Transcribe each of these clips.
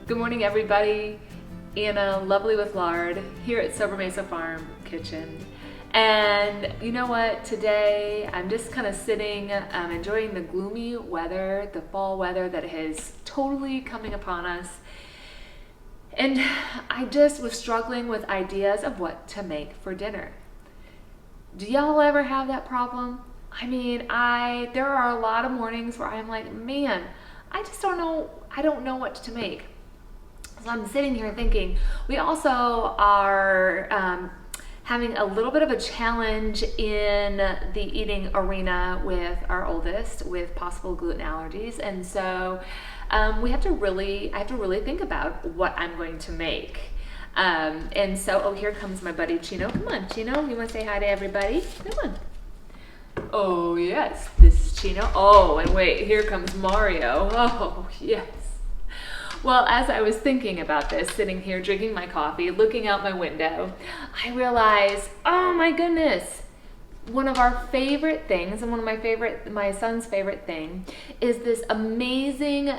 Good morning, everybody. Anna, lovely with Lard, here at Sobremesa Farm Kitchen. And you know what? Today I'm just kind of sitting, enjoying the gloomy weather, the fall weather that is totally coming upon us. And I just was struggling with ideas of what to make for dinner. Do y'all ever have that problem? I mean, there are a lot of mornings where I'm like, man, I just don't know. I don't know what to make. So I'm sitting here thinking, we also are having a little bit of a challenge in the eating arena with our oldest with possible gluten allergies. And so I have to really think about what I'm going to make. And so, oh, here comes my buddy Chino. Come on, Chino, you want to say hi to everybody? Come on. Oh, yes, this is Chino. Oh, and wait, here comes Mario. Oh, yes. Well, as I was thinking about this, sitting here drinking my coffee, looking out my window, I realized, oh my goodness, one of our favorite things, and my son's favorite thing, is this amazing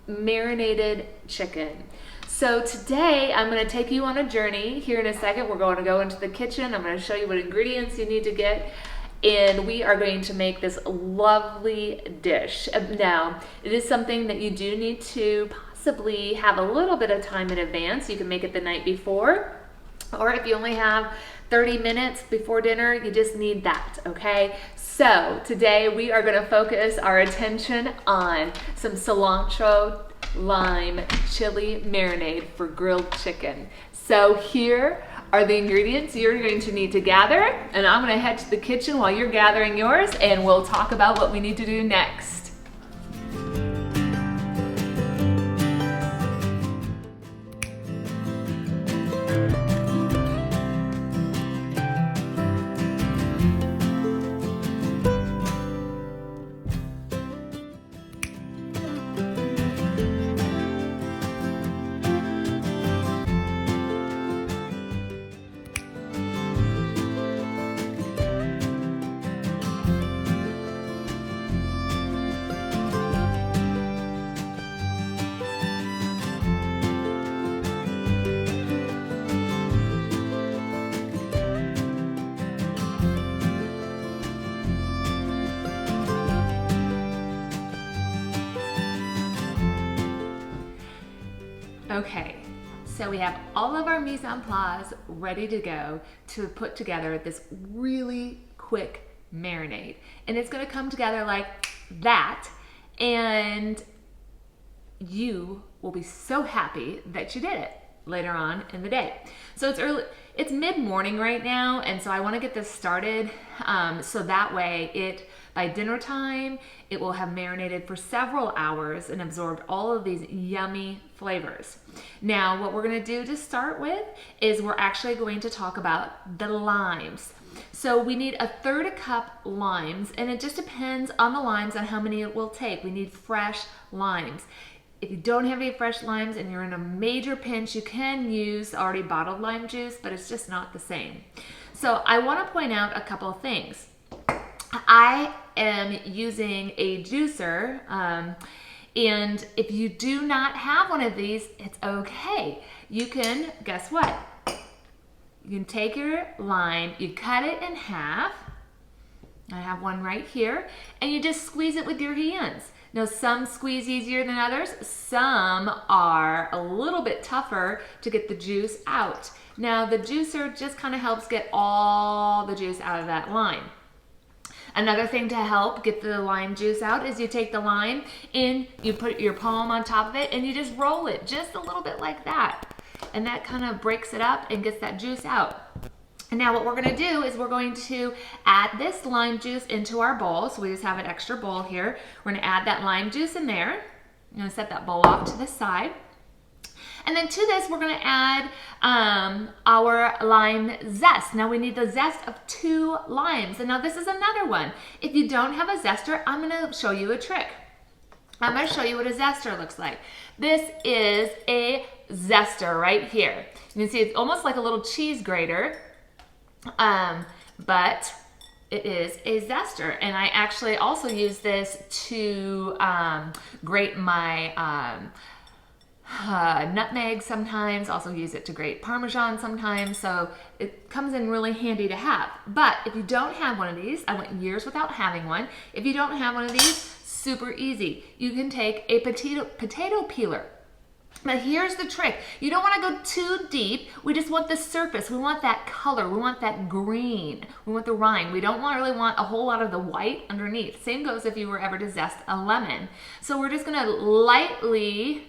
marinated chicken. So today I'm going to take you on a journey. Here in a second, we're going to go into the kitchen. I'm going to show you what ingredients you need to get. And we are going to make this lovely dish. Now, it is something that you do need to possibly have a little bit of time in advance. You can make it the night before, or if you only have 30 minutes before dinner, you just need that, okay? So today we are gonna focus our attention on some cilantro, lime, chili marinade for grilled chicken. So here are the ingredients you're going to need to gather, and I'm gonna head to the kitchen while you're gathering yours, and we'll talk about what we need to do next. Okay, so we have all of our mise en place ready to go to put together this really quick marinade. And it's gonna come together like that, and you will be so happy that you did it later on in the day. So it's mid-morning right now, and so I wanna get this started so that way by dinner time, it will have marinated for several hours and absorbed all of these yummy flavors. Now, what we're gonna do to start with is we're actually going to talk about the limes. So we need 1/3 cup limes, and it just depends on the limes on how many it will take. We need fresh limes. If you don't have any fresh limes and you're in a major pinch, you can use already bottled lime juice, but it's just not the same. So I wanna point out a couple of things. I am using a juicer, and if you do not have one of these, it's okay. You can, guess what? You can take your lime, you cut it in half. I have one right here, and you just squeeze it with your hands. Now, some squeeze easier than others. Some are a little bit tougher to get the juice out. Now, the juicer just kind of helps get all the juice out of that lime. Another thing to help get the lime juice out is you take the lime and you put your palm on top of it and you just roll it just a little bit like that. And that kind of breaks it up and gets that juice out. And now what we're gonna do is we're going to add this lime juice into our bowl. So we just have an extra bowl here. We're gonna add that lime juice in there. I'm gonna set that bowl off to the side. And then to this, we're gonna add our lime zest. Now we need the zest of 2 limes. And now this is another one. If you don't have a zester, I'm gonna show you a trick. I'm gonna show you what a zester looks like. This is a zester right here. You can see it's almost like a little cheese grater, but it is a zester. And I actually also use this to grate my nutmeg sometimes, also use it to grate Parmesan sometimes, so it comes in really handy to have. But if you don't have one of these, I went years without having one. If you don't have one of these, super easy. You can take a potato peeler. But here's the trick. You don't want to go too deep. We just want the surface. We want that color. We want that green. We want the rind. We don't really want a whole lot of the white underneath. Same goes if you were ever to zest a lemon. So we're just going to lightly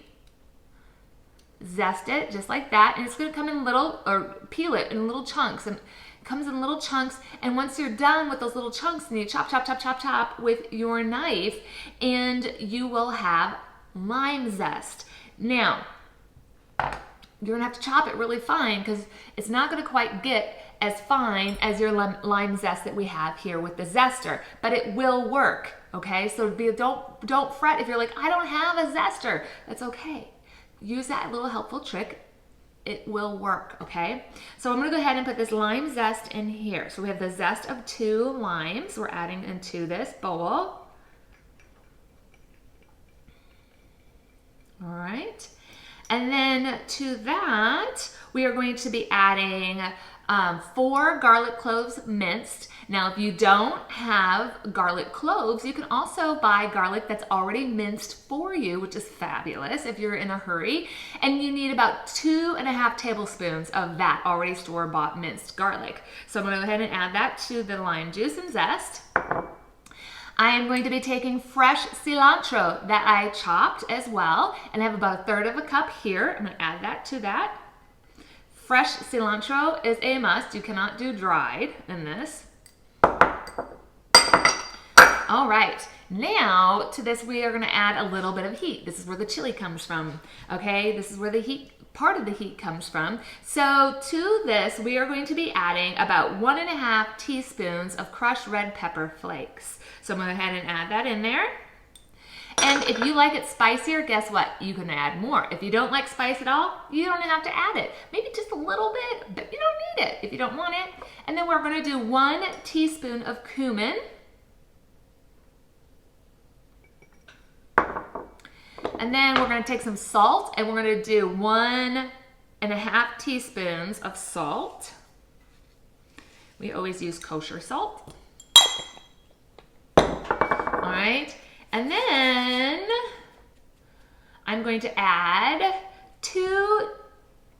zest it just like that, and it's going to come in little, or peel it in little chunks, and it comes in little chunks. And once you're done with those little chunks, then you chop, chop, chop, chop, chop with your knife, and you will have lime zest. Now, you're going to have to chop it really fine because it's not going to quite get as fine as your lime zest that we have here with the zester, but it will work, okay? So don't fret if you're like, I don't have a zester. That's okay. Use that little helpful trick. It will work, okay? So I'm going to go ahead and put this lime zest in here. So we have the zest of 2 limes we're adding into this bowl. All right, and then to that, we are going to be adding 4 garlic cloves minced. Now, if you don't have garlic cloves, you can also buy garlic that's already minced for you, which is fabulous if you're in a hurry. And you need about 2.5 tablespoons of that already store-bought minced garlic. So I'm going to go ahead and add that to the lime juice and zest. I am going to be taking fresh cilantro that I chopped as well, and I have about 1/3 cup here. I'm going to add that to that. Fresh cilantro is a must. You cannot do dried in this. All right, now to this we are going to add a little bit of heat. This is where the chili comes from, okay? This is where the heat, part of the heat comes from. So to this, we are going to be adding about 1.5 teaspoons of crushed red pepper flakes. So I'm going to go ahead and add that in there. And if you like it spicier, guess what? You can add more. If you don't like spice at all, you don't have to add it. Maybe just a little bit, but you don't need it if you don't want it. And then we're going to do 1 teaspoon of cumin. And then we're going to take some salt, and we're going to do 1.5 teaspoons of salt. We always use kosher salt. All right, and then I'm going to add 2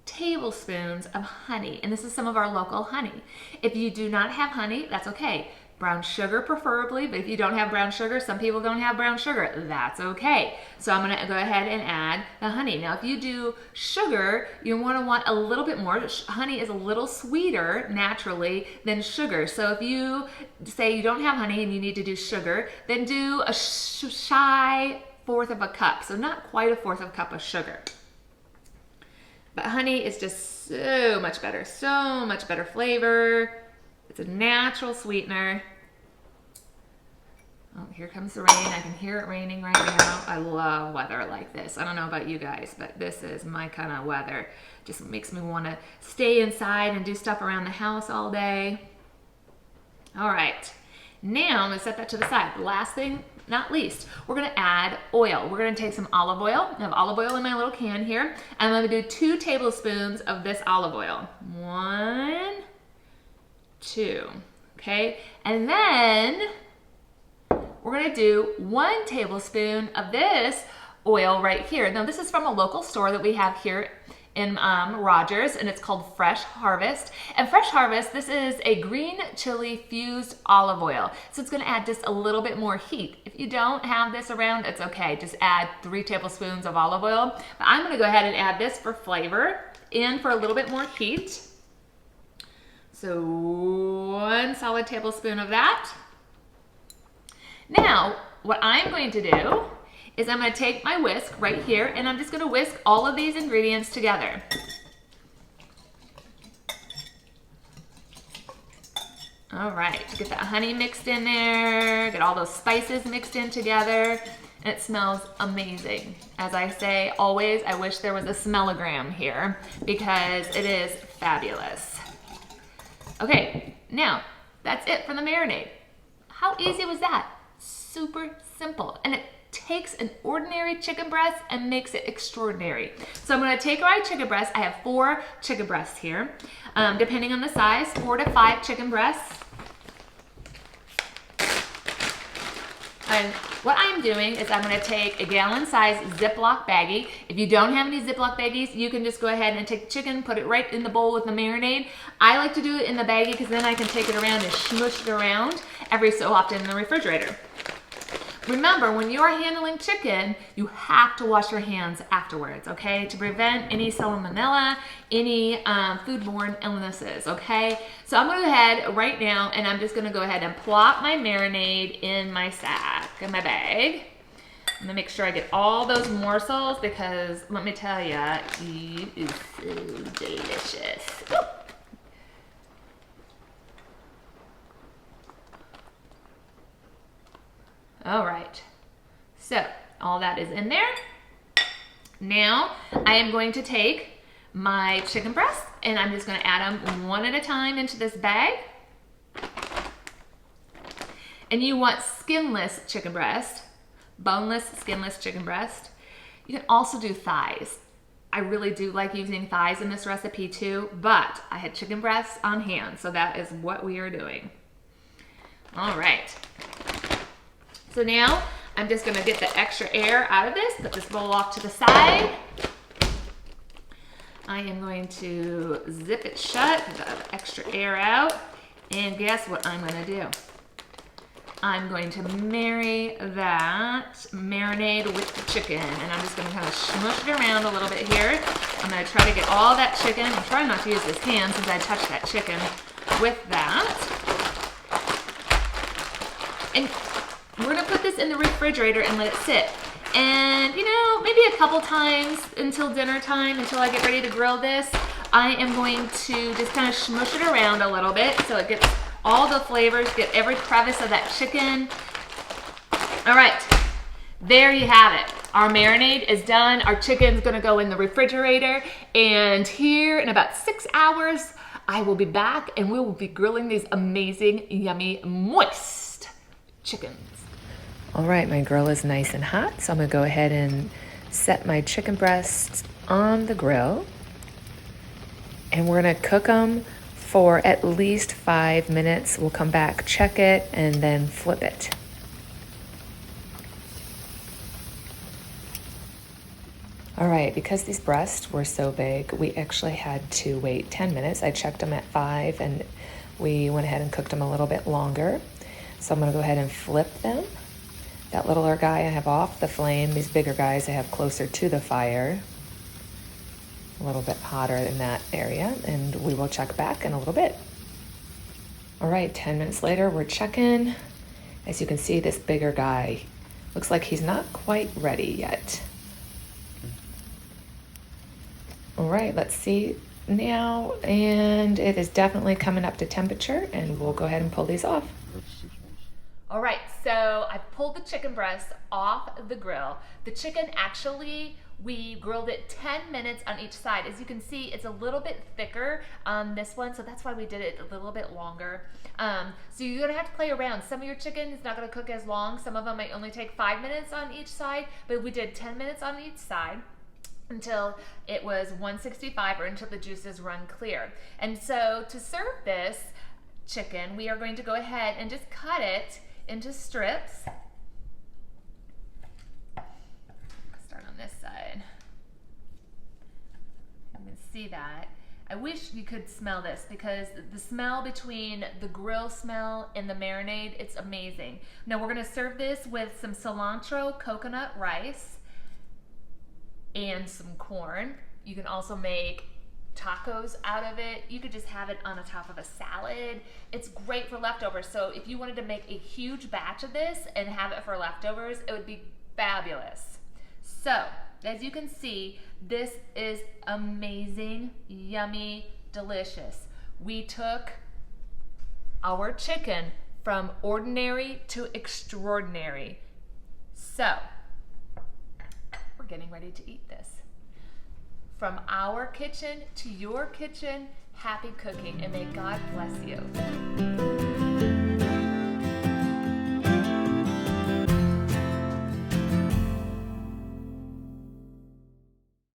tablespoons of honey, and this is some of our local honey. If you do not have honey, that's okay. Brown sugar preferably, but if you don't have brown sugar, some people don't have brown sugar, that's okay. So I'm gonna go ahead and add the honey. Now if you do sugar, you want a little bit more. Honey is a little sweeter naturally than sugar. So if you say you don't have honey and you need to do sugar, then do a shy 1/4 cup. So not quite a 1/4 cup of sugar. But honey is just so much better flavor. It's a natural sweetener. Oh, here comes the rain. I can hear it raining right now. I love weather like this. I don't know about you guys, but this is my kind of weather. Just makes me want to stay inside and do stuff around the house all day. All right, now I'm gonna set that to the side. Last thing, not least, we're gonna add oil. We're gonna take some olive oil. I have olive oil in my little can here. I'm gonna do 2 tablespoons of this olive oil. 1, 2, okay? And then we're gonna do 1 tablespoon of this oil right here. Now this is from a local store that we have here in Rogers, and it's called Fresh Harvest. And Fresh Harvest, this is a green chili fused olive oil. So it's gonna add just a little bit more heat. If you don't have this around, it's okay. Just add 3 tablespoons of olive oil. But I'm gonna go ahead and add this for flavor and for a little bit more heat. So 1 solid tablespoon of that. Now, what I'm going to do is I'm going to take my whisk right here, and I'm just going to whisk all of these ingredients together. All right, get that honey mixed in there, get all those spices mixed in together, and it smells amazing. As I say always, I wish there was a smellogram here because it is fabulous. Okay, now that's it for the marinade. How easy was that? Super simple. And takes an ordinary chicken breast and makes it extraordinary. So I'm gonna take my chicken breast. I have 4 chicken breasts here, depending on the size, 4 to 5 chicken breasts. And what I'm doing is I'm gonna take a gallon-size Ziploc baggie. If you don't have any Ziploc baggies, you can just go ahead and take the chicken, put it right in the bowl with the marinade. I like to do it in the baggie because then I can take it around and smush it around every so often in the refrigerator. Remember, when you're handling chicken, you have to wash your hands afterwards, okay? To prevent any salmonella, any foodborne illnesses, okay? So I'm gonna go ahead right now and I'm just gonna go ahead and plop my marinade in my sack, in my bag. I'm gonna make sure I get all those morsels because let me tell you, it is so delicious. Woo! All right, so all that is in there. Now I am going to take my chicken breast and I'm just gonna add them one at a time into this bag. And you want skinless chicken breast, boneless, skinless chicken breast. You can also do thighs. I really do like using thighs in this recipe too, but I had chicken breasts on hand, so that is what we are doing. All right. So now I'm just gonna get the extra air out of this, put this bowl off to the side. I am going to zip it shut, get the extra air out, and guess what I'm gonna do? I'm going to marry that marinade with the chicken, and I'm just gonna kind of smush it around a little bit here. I'm gonna try to get all that chicken. I'm trying not to use this hand since I touched that chicken with that. And we're gonna put this in the refrigerator and let it sit. And you know, maybe a couple times until dinner time, until I get ready to grill this, I am going to just kind of smush it around a little bit so it gets all the flavors, get every crevice of that chicken. All right, there you have it. Our marinade is done. Our chicken's gonna go in the refrigerator, and here in about 6 hours, I will be back and we will be grilling these amazing, yummy, moist chickens. All right, my grill is nice and hot, so I'm gonna go ahead and set my chicken breasts on the grill. And we're gonna cook them for at least 5 minutes. We'll come back, check it, and then flip it. All right, because these breasts were so big, we actually had to wait 10 minutes. I checked them at 5 and we went ahead and cooked them a little bit longer. So I'm gonna go ahead and flip them. That littler guy I have off the flame. These bigger guys I have closer to the fire. A little bit hotter in that area, and we will check back in a little bit. All right, 10 minutes later, we're checking. As you can see, this bigger guy looks like he's not quite ready yet. All right, let's see now, and it is definitely coming up to temperature, and we'll go ahead and pull these off. All right, so I pulled the chicken breast off the grill. The chicken actually, we grilled it 10 minutes on each side. As you can see, it's a little bit thicker on this one, so that's why we did it a little bit longer. So you're gonna have to play around. Some of your chicken is not gonna cook as long. Some of them might only take 5 minutes on each side, but we did 10 minutes on each side until it was 165 or until the juices run clear. And so to serve this chicken, we are going to go ahead and just cut it into strips. Start on this side. You can see that. I wish you could smell this because the smell between the grill smell and the marinade, it's amazing. Now we're gonna serve this with some cilantro coconut rice and some corn. You can also make tacos out of it. You could just have it on the top of a salad. It's great for leftovers. So if you wanted to make a huge batch of this and have it for leftovers, it would be fabulous. So as you can see, this is amazing, yummy, delicious. We took our chicken from ordinary to extraordinary. So we're getting ready to eat this. From our kitchen to your kitchen, happy cooking, and may God bless you.